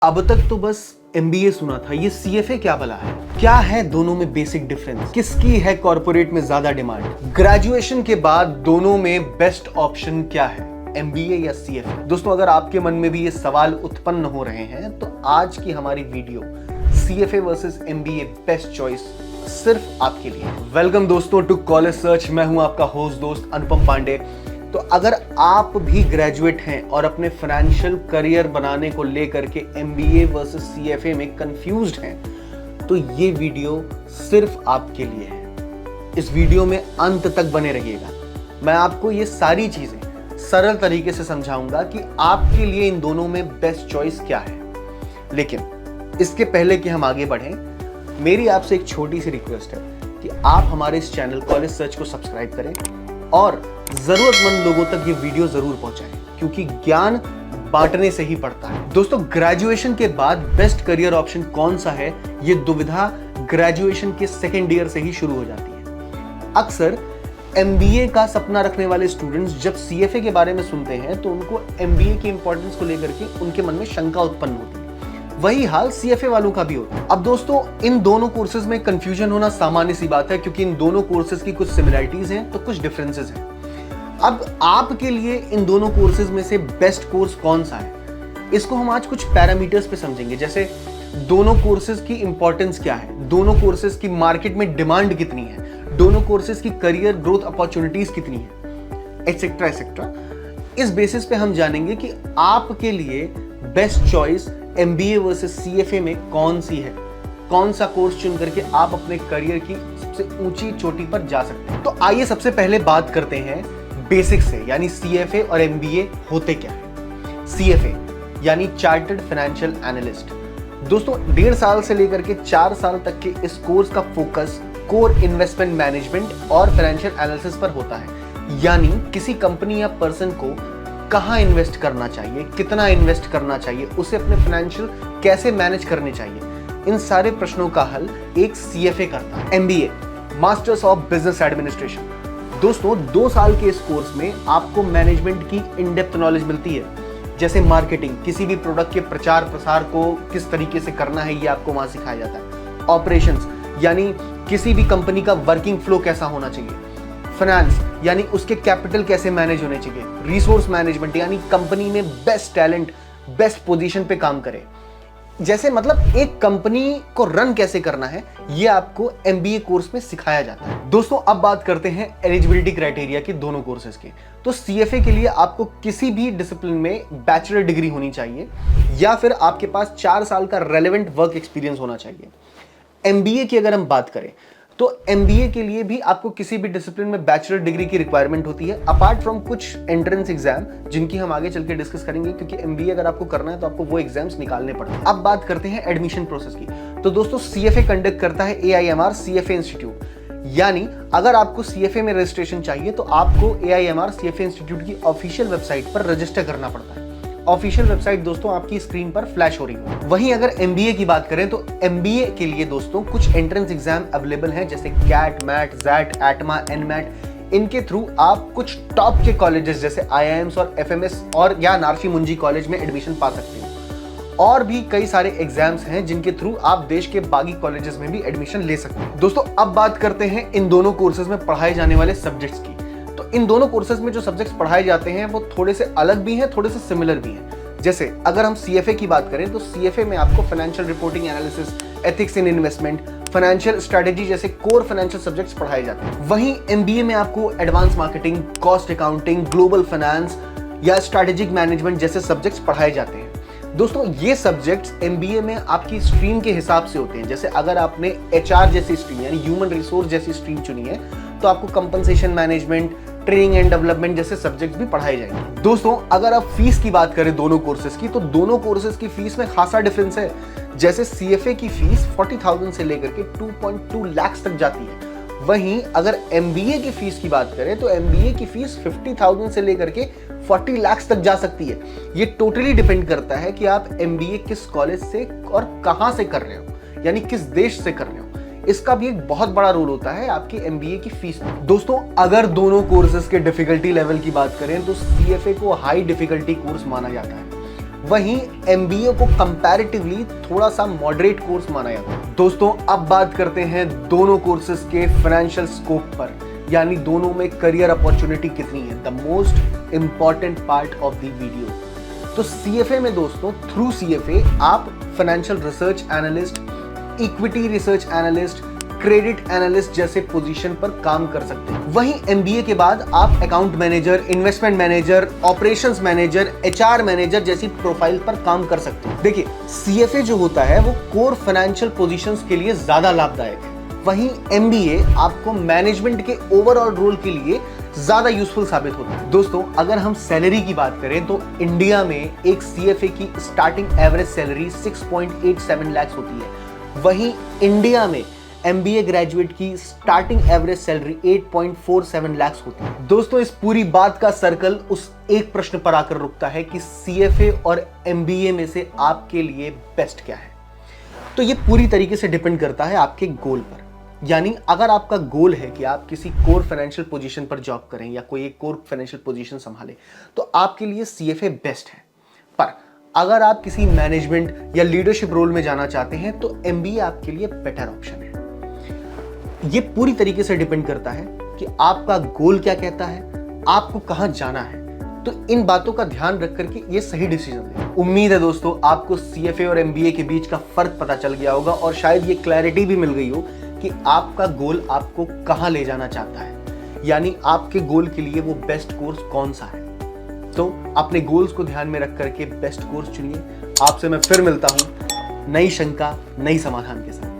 अब तक तो बस MBA सुना था, ये CFA क्या भला है? क्या है दोनों में बेसिक डिफरेंस? किसकी है कॉर्पोरेट में ज्यादा डिमांड? ग्रेजुएशन के बाद दोनों में बेस्ट ऑप्शन क्या है, MBA या CFA? दोस्तों, अगर आपके मन में भी ये सवाल उत्पन्न हो रहे हैं तो आज की हमारी video CFA versus MBA best choice सिर्फ आपके लिए। वेलकम दोस्तों टू कॉलेज सर्च। मैं हूं आपका होस्ट दोस्त अनुपम पांडे। तो अगर आप भी ग्रेजुएट हैं और अपने फाइनेंशियल करियर बनाने को लेकर के MBA वर्सेस CFA में कंफ्यूज्ड हैं, तो ये वीडियो सिर्फ आपके लिए है। इस वीडियो में अंत तक बने रहिएगा। मैं आपको ये सारी चीजें सरल तरीके से समझाऊंगा कि आपके लिए इन दोनों में बेस्ट चॉइस क्या है। लेकिन इसके पहले कि हम आगे बढ़ें, मेरी आपसे एक छोटी सी रिक्वेस्ट है कि आप हमारे इस चैनल कॉलेज सर्च को सब्सक्राइब करें और जरूरतमंद लोगों तक ये वीडियो जरूर पहुंचाएं, क्योंकि ज्ञान बांटने से ही पड़ता है। दोस्तों, ग्रेजुएशन के बाद बेस्ट करियर ऑप्शन कौन सा है, ये दुविधा ग्रेजुएशन के सेकेंड ईयर से ही शुरू हो जाती है। अक्सर MBA का सपना रखने वाले स्टूडेंट्स जब CFA के बारे में सुनते हैं तो उनको MBA की इंपॉर्टेंस को लेकर के उनके मन में शंका उत्पन्न होती है। वही हाल CFA वालों का भी होता है। अब दोस्तों, इन दोनों कोर्सेज में कंफ्यूजन होना सामान्य सी बात है, क्योंकि इन दोनों कोर्सेज की कुछ सिमिलरिटीज हैं तो कुछ डिफरेंसेस हैं। अब आपके लिए इन दोनों कोर्सेज में से बेस्ट कोर्स कौन सा है, इसको हम आज कुछ पैरामीटर्स पे समझेंगे। जैसे दोनों कोर्सेज की इंपॉर्टेंस क्या है, दोनों कोर्सेज की मार्केट में डिमांड कितनी है, दोनों कोर्सेज की करियर ग्रोथ अपॉर्चुनिटीज कितनी है, एटसेट्रा एटसेट्रा। इस बेसिस पे हम जानेंगे कि आपके लिए best choice MBA versus CFA में कौन सी है, कौन सा कोर्स चुन करके आप अपने करियर की सबसे ऊंची चोटी पर जा सकते हैं। तो आइए सबसे पहले बात करते हैं बेसिक से, यानी CFA और MBA होते क्या है। CFA यानी चार्टर्ड फाइनेंशियल एनालिस्ट। दोस्तों, 1.5 साल से लेकर के 4 साल तक के इस कोर्स का फोकस कोर इन्वेस्टमेंट मैनेजमेंट और फाइनेंशियल एनालिसिस पर होता है। यानी किसी कंपनी या पर्सन को कहां इन्वेस्ट करना चाहिए, कितना इन्वेस्ट करना चाहिए, उसे अपने फाइनेंशियल कैसे मैनेज करने चाहिए, इन सारे प्रश्नों का हल एक CFA करता है। MBA masters of business administration. दोस्तों, 2 साल के इस कोर्स में आपको मैनेजमेंट की इन डेप्थ नॉलेज मिलती है। जैसे मार्केटिंग, किसी भी प्रोडक्ट के प्रचार प्रसार को किस तरीके से करना है, ये आपको वहां सिखाया जाता है। ऑपरेशंस यानी किसी भी कंपनी का वर्किंग फ्लो कैसा होना चाहिए। फाइनेंस यानी उसके कैपिटल कैसे मैनेज होने चाहिए। रिसोर्स मैनेजमेंट यानी कंपनी में बेस्ट टैलेंट बेस्ट पोजीशन पे काम करे। जैसे मतलब एक कंपनी को रन कैसे करना है, ये आपको MBA कोर्स में सिखाया जाता है। दोस्तों, अब बात करते हैं एलिजिबिलिटी क्राइटेरिया की दोनों कोर्सेज के। तो CFA के लिए आपको किसी भी डिसिप्लिन में बैचलर डिग्री होनी चाहिए या फिर आपके पास 4 साल का रेलेवेंट वर्क एक्सपीरियंस होना चाहिए। MBA की अगर हम बात करें तो MBA के लिए भी आपको किसी भी डिसिप्लिन में बैचलर डिग्री की रिक्वायरमेंट होती है, अपार्ट फ्रॉम कुछ एंट्रेंस एग्जाम जिनकी हम आगे चल के डिस्कस करेंगे, क्योंकि MBA अगर आपको करना है तो आपको वो एग्जाम्स निकालने पड़ते हैं। अब बात करते हैं एडमिशन प्रोसेस की। तो दोस्तों, CFA कंडक्ट करता है AIMR CFA इंस्टीट्यूट। यानी अगर आपको CFA में रजिस्ट्रेशन चाहिए तो आपको AIMR CFA इंस्टीट्यूट की ऑफिशियल वेबसाइट पर रजिस्टर करना पड़ता है। ऑफिशियल वेबसाइट दोस्तों आपकी स्क्रीन पर फ्लैश हो रही है। वहीं अगर MBA की बात करें तो MBA के लिए दोस्तों कुछ एंट्रेंस एग्जाम अवेलेबल हैं, जैसे CAT, MAT, ZAT, ATMA, NMAT। इनके थ्रू आप कुछ टॉप के कॉलेजेस जैसे IIMs और FMS और या नार्सी मुंजी कॉलेज में एडमिशन पा सकते हैं। और भी कई सारे एग्जाम्स हैं जिनके थ्रू आप देश के बाकी कॉलेजेस में भी एडमिशन ले सकते हैं। दोस्तों, अब बात करते हैं इन दोनों कोर्सेज में पढ़ाए जाने वाले सब्जेक्ट्स की। तो इन दोनों कोर्सेज में जो सब्जेक्ट्स पढ़ाए जाते हैं वो थोड़े से अलग भी हैं, थोड़े से सिमिलर भी हैं। जैसे अगर हम CFA की बात करें तो CFA में आपको financial reporting analysis, ethics in investment, financial strategy जैसे कोर फाइनेंशियल सब्जेक्ट्स पढ़ाए जाते हैं। वहीं MBA में आपको advance marketing, cost accounting, global finance या स्ट्रेटेजिक मैनेजमेंट जैसे सब्जेक्ट्स पढ़ाए जाते हैं। दोस्तों, ये सब्जेक्ट्स MBA में आपकी स्ट्रीम के हिसाब से होते हैं। जैसे अगर आपने HR जैसी स्ट्रीम यानी ह्यूमन रिसोर्स जैसी स्ट्रीम चुनी है तो आपको compensation management, training and development जैसे सब्जेक्ट्स भी पढ़ाए जाएंगे। दोस्तों, अगर आप फीस की बात करें दोनों कोर्सेज की, तो दोनों कोर्सेज की फीस में खासा डिफरेंस है। जैसे CFA की फीस 40,000 से लेकर के 2.2 लाख तक जाती है। वहीं अगर MBA की फीस की बात करें तो MBA की फीस 50,000 से लेकर के 40 लाख तक जा सकती है। ये टोटली डिपेंड करता है कि आप MBA किस कॉलेज से और कहां से कर रहे हो, यानी किस देश से कर रहे हो। इसका भी एक बहुत बड़ा रोल होता है आपकी MBA की फीस में। दोस्तों, अगर दोनों कोर्सेज के डिफिकल्टी लेवल की बात करें तो CFA को हाई डिफिकल्टी कोर्स माना जाता है। वहीं एमबीए को कंपैरेटिवली थोड़ा सा मॉडरेट कोर्स माना जाता है। दोस्तों अब बात करते हैं दोनों कोर्सेज के फाइनेंशियल स्कोप पर, यानी दोनों में करियर अपॉर्चुनिटी कितनी है, the most important part of the video. तो सीएफए में दोस्तों थ्रू सीएफए आप financial research analyst, equity research analyst, credit analyst जैसे पोजीशन पर काम कर सकते हैं। वहीं एमबीए के बाद आप account manager, investment manager, operations manager, HR manager जैसी प्रोफाइल पर काम कर सकते हैं। देखिए सीएफए जो होता है वो कोर फाइनेंशियल पोजीशंस के लिए ज्यादा लाभदायक है, वहीं एमबीए आपको मैनेजमेंट के ओवरऑल रोल के लिए ज्यादा यूजफुल साबित होता है। दोस्तों अगर हम सैलरी की बात करें तो इंडिया में एक सीएफए की स्टार्टिंग एवरेज सैलरी 6.87 लाख होती है, वहीं इंडिया में एमबीए ग्रेजुएट की स्टार्टिंग एवरेज सैलरी 8.47 लाख होती है। दोस्तों इस पूरी बात का सर्कल उस एक प्रश्न पर आकर रुकता है कि सीएफए और एमबीए में से आपके लिए बेस्ट क्या है। तो ये पूरी तरीके से डिपेंड करता है आपके गोल पर, यानी अगर आपका गोल है कि आप किसी कोर फाइनेंशियल पोजीशन पर जॉब करें या कोई एक कोर फाइनेंशियल पोजीशन संभालें तो आपके लिए सीएफए बेस्ट है। पर अगर आप किसी मैनेजमेंट या लीडरशिप रोल में जाना चाहते हैं तो एमबीए आपके लिए बेटर ऑप्शन है। ये पूरी तरीके से डिपेंड करता है कि आपका गोल क्या कहता है, आपको कहां जाना है। तो इन बातों का ध्यान रख करके ये सही डिसीजन लें। उम्मीद है दोस्तों आपको सीएफए और एमबीए के बीच का फर्क पता चल गया होगा और शायद ये क्लैरिटी भी मिल गई हो कि आपका गोल आपको कहां ले जाना चाहता है, यानी आपके गोल के लिए वो बेस्ट कोर्स कौन सा है। तो अपने गोल्स को ध्यान में रख करके बेस्ट कोर्स चुनिए। आपसे मैं फिर मिलता हूं नई शंका नई समाधान के साथ।